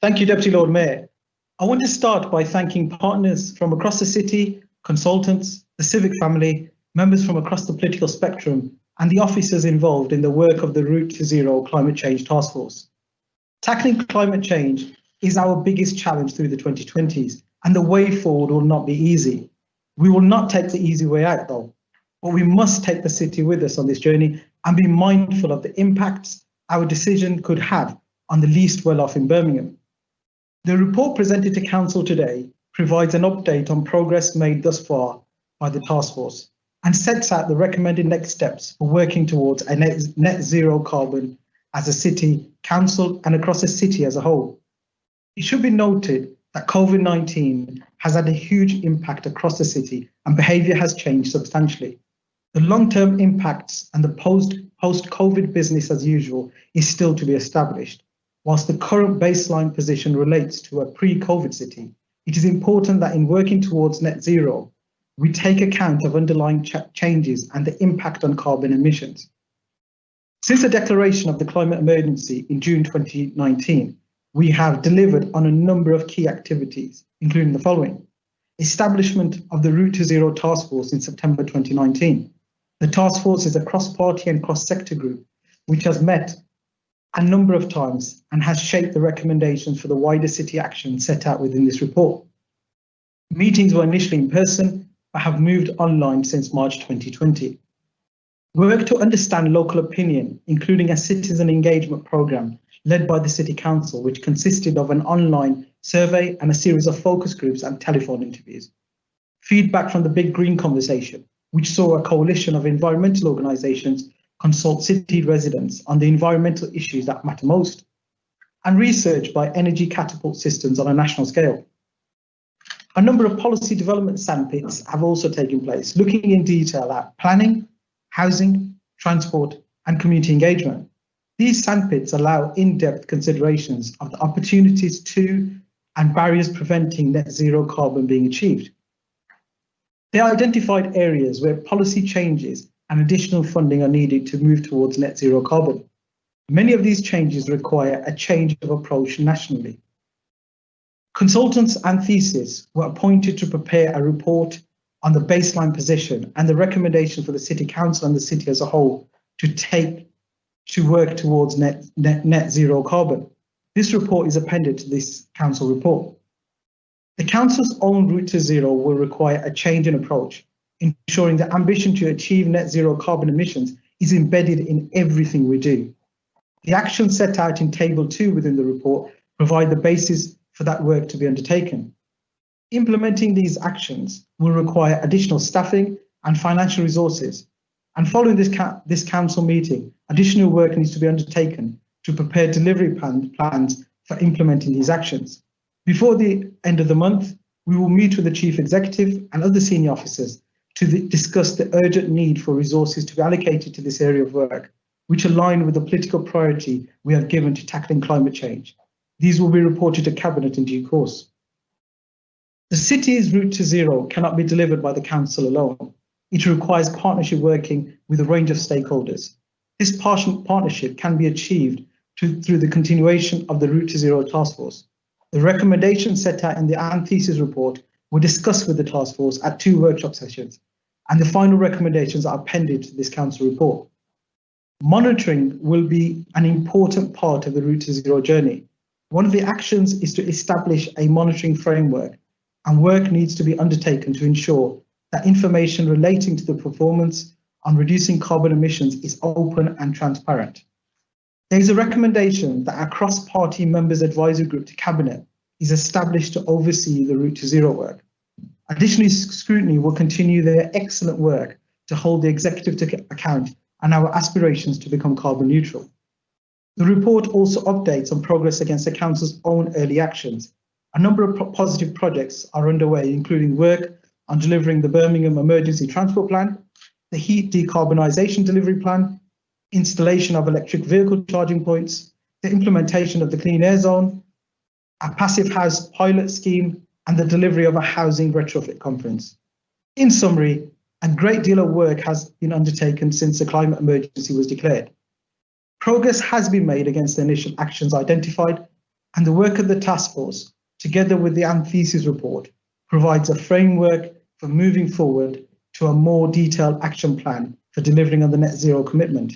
Thank you, Deputy Lord Mayor. I want to start by thanking partners from across the city, consultants, the civic family, members from across the political spectrum, and the officers involved in the work of the Route to Zero Climate Change Task Force. Tackling climate change is our biggest challenge through the 2020s, and the way forward will not be easy. We will not take the easy way out, though, but we must take the city with us on this journey and be mindful of the impacts our decision could have on the least well-off in Birmingham. The report presented to Council today provides an update on progress made thus far by the task force and sets out the recommended next steps for working towards a net zero carbon as a city, council, and across the city as a whole. It should be noted that COVID-19 has had a huge impact across the city and behaviour has changed substantially. The long-term impacts and the post-COVID business as usual is still to be established. Whilst the current baseline position relates to a pre-COVID city, it is important that in working towards net zero, we take account of underlying changes and the impact on carbon emissions. Since the declaration of the climate emergency in June 2019, we have delivered on a number of key activities, including the following: establishment of the Route to Zero Task Force in September 2019. The task force is a cross-party and cross-sector group which has met a number of times and has shaped the recommendations for the wider city action set out within this report. Meetings were initially in person but have moved online since March 2020. Work to understand local opinion, including a citizen engagement programme led by the City Council, which consisted of an online survey and a series of focus groups and telephone interviews. Feedback from the Big Green Conversation, which saw a coalition of environmental organisations consult city residents on the environmental issues that matter most, and research by Energy Catapult Systems on a national scale. A number of policy development sandpits have also taken place, looking in detail at planning, housing, transport, and community engagement. These sandpits allow in-depth considerations of the opportunities to and barriers preventing net zero carbon being achieved. They identified areas where policy changes and additional funding are needed to move towards net zero carbon. Many of these changes require a change of approach nationally. Consultants and theses were appointed to prepare a report on the baseline position and the recommendations for the City Council and the city as a whole to work towards net zero carbon. This report is appended to this Council report. The Council's own Route to Zero will require a change in approach, ensuring the ambition to achieve net zero carbon emissions is embedded in everything we do. The actions set out in Table 2 within the report provide the basis for that work to be undertaken. Implementing these actions will require additional staffing and financial resources. And following this Council meeting, additional work needs to be undertaken to prepare delivery plans for implementing these actions. Before the end of the month, we will meet with the Chief Executive and other senior officers to discuss the urgent need for resources to be allocated to this area of work, which align with the political priority we have given to tackling climate change. These will be reported to Cabinet in due course. The city's Route to Zero cannot be delivered by the Council alone. It requires partnership working with a range of stakeholders. This partnership can be achieved through the continuation of the Route to Zero Task Force. The recommendations set out in the anthesis report were discussed with the task force at 2 workshop sessions, and the final recommendations are appended to this Council report. Monitoring will be an important part of the Route to Zero journey. One of the actions is to establish a monitoring framework, and work needs to be undertaken to ensure that information relating to the performance on reducing carbon emissions is open and transparent. There is a recommendation that a cross-party members advisory group to Cabinet is established to oversee the Route to Zero work. Additionally, scrutiny will continue their excellent work to hold the executive to account and our aspirations to become carbon neutral. The report also updates on progress against the Council's own early actions. A number of positive projects are underway, including work on delivering the Birmingham Emergency Transport Plan, the Heat Decarbonisation Delivery Plan, installation of electric vehicle charging points, the implementation of the Clean Air Zone, a passive house pilot scheme, and the delivery of a housing retrofit conference. In summary, a great deal of work has been undertaken since the climate emergency was declared. Progress has been made against the initial actions identified, and the work of the task force, together with the antithesis report, provides a framework for moving forward to a more detailed action plan for delivering on the net zero commitment.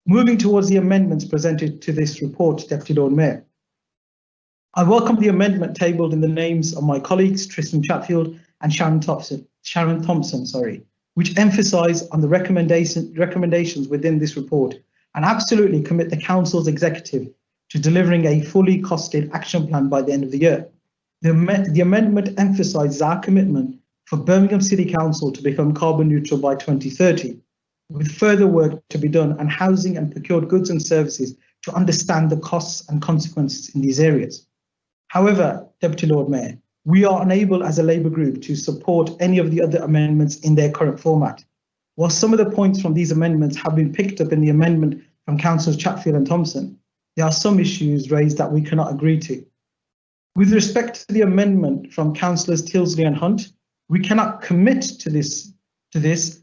Moving towards the amendments presented to this report, Deputy Lord Mayor, I welcome the amendment tabled in the names of my colleagues Tristan Chatfield and Sharon Thompson, which emphasise on the recommendations within this report and absolutely commit the Council's executive to delivering a fully costed action plan by the end of the year. The amendment emphasises our commitment for Birmingham City Council to become carbon neutral by 2030, with further work to be done on housing and procured goods and services to understand the costs and consequences in these areas. However, Deputy Lord Mayor, we are unable as a Labour group to support any of the other amendments in their current format. While some of the points from these amendments have been picked up in the amendment from Councillors Chatfield and Thompson, there are some issues raised that we cannot agree to. With respect to the amendment from Councillors Tilsley and Hunt, we cannot commit to this.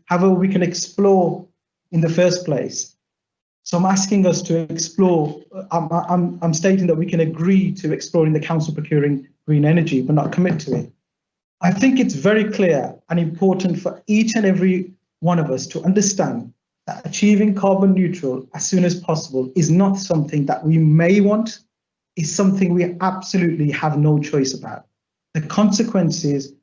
However, we can explore in the first place. So I'm asking us to explore, I'm stating that we can agree to exploring the council procuring green energy, but not commit to it. I think it's very clear and important for each and every one of us to understand that achieving carbon neutral as soon as possible is not something that we may want, it's something we absolutely have no choice about. The consequences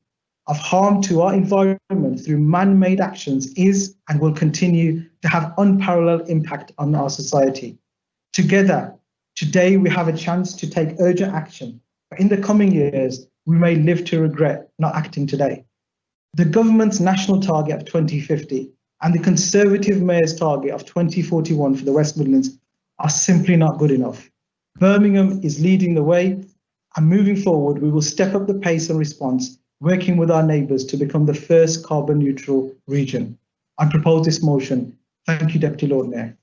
of harm to our environment through man-made actions is and will continue to have unparalleled impact on our society. Together, today we have a chance to take urgent action, but in the coming years, we may live to regret not acting today. The government's national target of 2050 and the Conservative Mayor's target of 2041 for the West Midlands are simply not good enough. Birmingham is leading the way, and moving forward, we will step up the pace and response, working with our neighbours to become the first carbon neutral region. I propose this motion. Thank you, Deputy Lord Mayor.